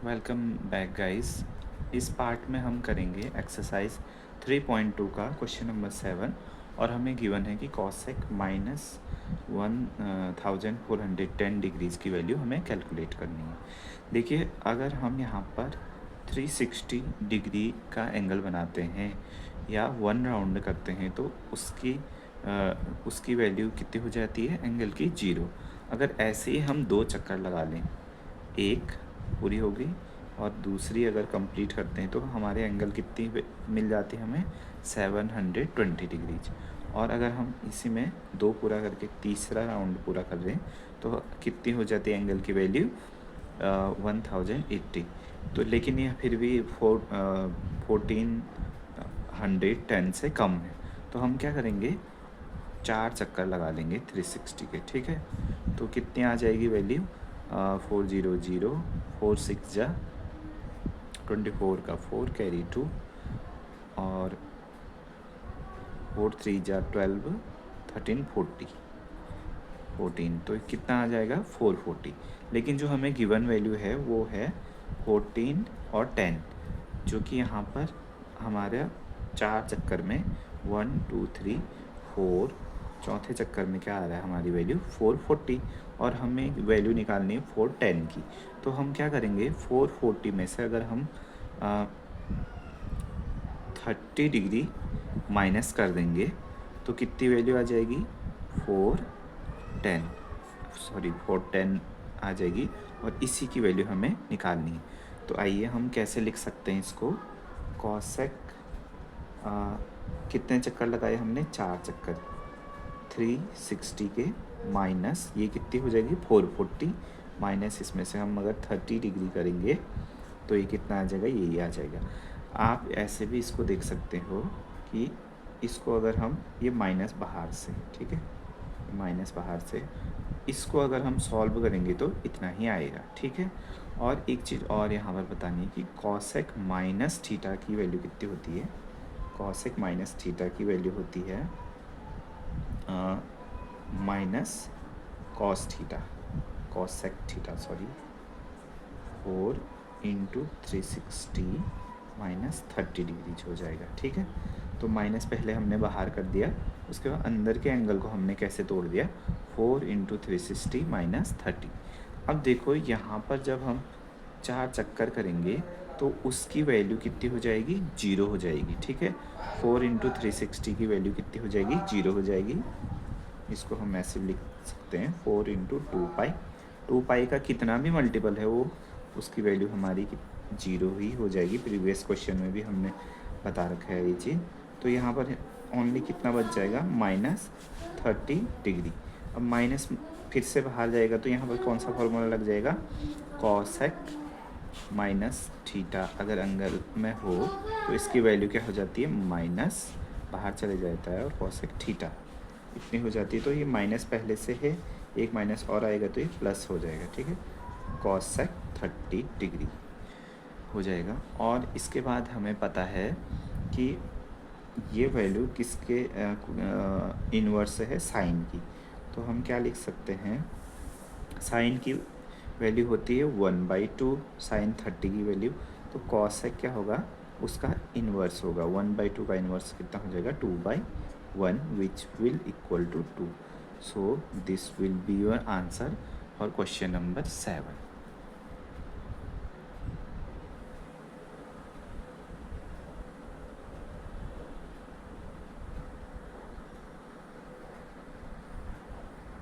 Welcome back guys. इस part में हम करेंगे एक्सरसाइज 3.2 का क्वेश्चन नंबर 7 और हमें गिवन है कि कॉसेक माइनस 1410 डिग्रीज़ की वैल्यू हमें कैलकुलेट करनी है। देखिए, अगर हम यहाँ पर 360 डिग्री का एंगल बनाते हैं या 1 राउंड करते हैं तो उसकी वैल्यू कितनी हो जाती है एंगल की 0। अगर ऐसे ही हम 2 चक्कर लगा लें, एक पूरी हो गई और दूसरी अगर कंप्लीट करते हैं तो हमारे एंगल कितनी मिल जाती है हमें 720 डिग्रीज। और अगर हम इसी में 2 पूरा करके तीसरा राउंड पूरा कर रहे हैं तो कितनी हो जाती है एंगल की वैल्यू 1080। तो लेकिन यह फिर भी 1410 से कम है, तो हम क्या करेंगे 4 चक्कर लगा लेंगे 360 के। ठीक है, तो कितनी आ जाएगी वैल्यू 400, 4 6 जा 24 का 4 कैरी 2 और 4 3 जा 12 13 14, तो कितना आ जाएगा 440। लेकिन जो हमें गिवन वैल्यू है वो है 14 और 10, जो कि यहाँ पर हमारे 4 चक्कर में 1 2 3 4, चौथे चक्कर में क्या आ रहा है हमारी वैल्यू 440 और हमें वैल्यू निकालनी है 410 की। तो हम क्या करेंगे 440 में से अगर हम 30 डिग्री माइनस कर देंगे तो कितनी वैल्यू आ जाएगी 410 आ जाएगी और इसी की वैल्यू हमें निकालनी है। तो आइए हम कैसे लिख सकते हैं इसको। कॉसेक कितने चक्कर लगाए हमने 4 चक्कर 360 के माइनस ये कितनी हो जाएगी 440 माइनस इसमें से हम अगर 30 डिग्री करेंगे तो ये कितना आ जाएगा, यही आ जाएगा। आप ऐसे भी इसको देख सकते हो कि इसको अगर हम ये माइनस बाहर से, ठीक है, माइनस बाहर से इसको अगर हम सॉल्व करेंगे तो इतना ही आएगा। ठीक है, और एक चीज़ और यहाँ पर बतानी है कि कॉसेक माइनस थीटा की वैल्यू कितनी होती है। कॉसेक माइनस थीटा की वैल्यू होती है minus cos theta, cosec theta 4 into 360 minus 30 degrees हो जाएगा। ठीक है, तो माइनस पहले हमने बाहर कर दिया, उसके बाद अंदर के एंगल को हमने कैसे तोड़ दिया 4 इंटू 360 माइनस 30। अब देखो यहाँ पर जब हम 4 चक्कर करेंगे तो उसकी वैल्यू कितनी हो जाएगी 0 हो जाएगी। ठीक है, 4 इंटू 360 की वैल्यू कितनी हो जाएगी 0 हो जाएगी। इसको हम ऐसे लिख सकते हैं 4 इंटू 2 पाई का कितना भी मल्टीपल है वो उसकी वैल्यू हमारी 0 ही हो जाएगी। प्रीवियस क्वेश्चन में भी हमने बता रखा है ये चीज़। तो यहाँ पर ओनली कितना बच जाएगा -30 डिग्री। अब माइनस फिर से बाहर जाएगा तो यहाँ पर कौन सा फॉर्मूला लग जाएगा कॉसेक माइनस थीटा। अगर एंगल में हो तो इसकी वैल्यू क्या हो जाती है माइनस, बाहर चले जाता है और कॉसेक थीटा इतनी हो जाती है। तो ये माइनस पहले से है, एक माइनस और आएगा तो ये प्लस हो जाएगा। ठीक है, कॉसेक 30 डिग्री हो जाएगा। और इसके बाद हमें पता है कि ये वैल्यू किसके इन्वर्स है साइन की। तो हम क्या लिख सकते हैं, साइन की वैल्यू होती है 1/2 साइन 30 की वैल्यू। तो कॉसेक क्या होगा उसका इन्वर्स होगा 1/2 का इन्वर्स कितना हो जाएगा 2/1 which will equal to 2। So this will be your answer for question number 7।